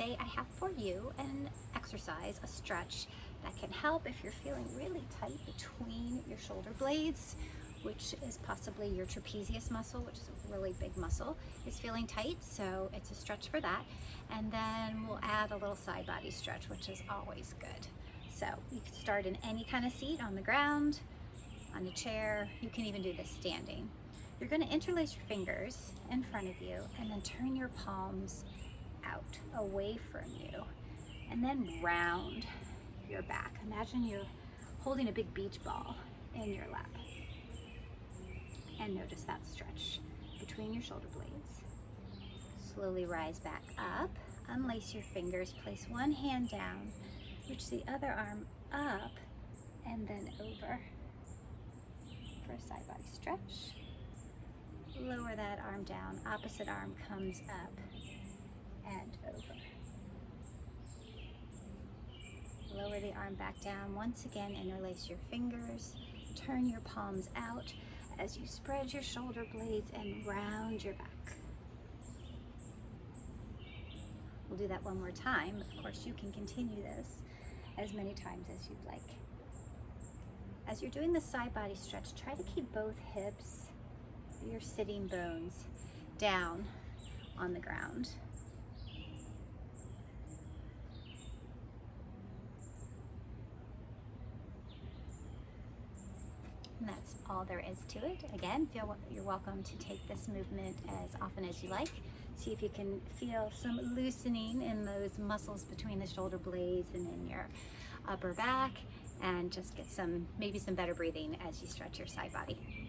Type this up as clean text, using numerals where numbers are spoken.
today I have for you an exercise, a stretch that can help if you're feeling really tight between your shoulder blades, which is possibly your trapezius muscle, which is a really big muscle, is feeling tight. So it's a stretch for that. And then we'll add a little side body stretch, which is always good. So you can start in any kind of seat, on the ground, on a chair. You can even do this standing. You're going to interlace your fingers in front of you and then turn your palms out, away from you, and then round your back. Imagine you're holding a big beach ball in your lap. And notice that stretch between your shoulder blades. Slowly rise back up, unlace your fingers, place one hand down, reach the other arm up, and then over for a side body stretch. Lower that arm down, opposite arm comes up and over. Lower the arm back down. Once again, interlace your fingers, turn your palms out as you spread your shoulder blades and round your back. We'll do that one more time. Of course, you can continue this as many times as you'd like. As you're doing the side body stretch, try to keep both hips, your sitting bones, down on the ground. And that's all there is to it. Again, you're welcome to take this movement as often as you like. See if you can feel some loosening in those muscles between the shoulder blades and in your upper back, and just get maybe some better breathing as you stretch your side body.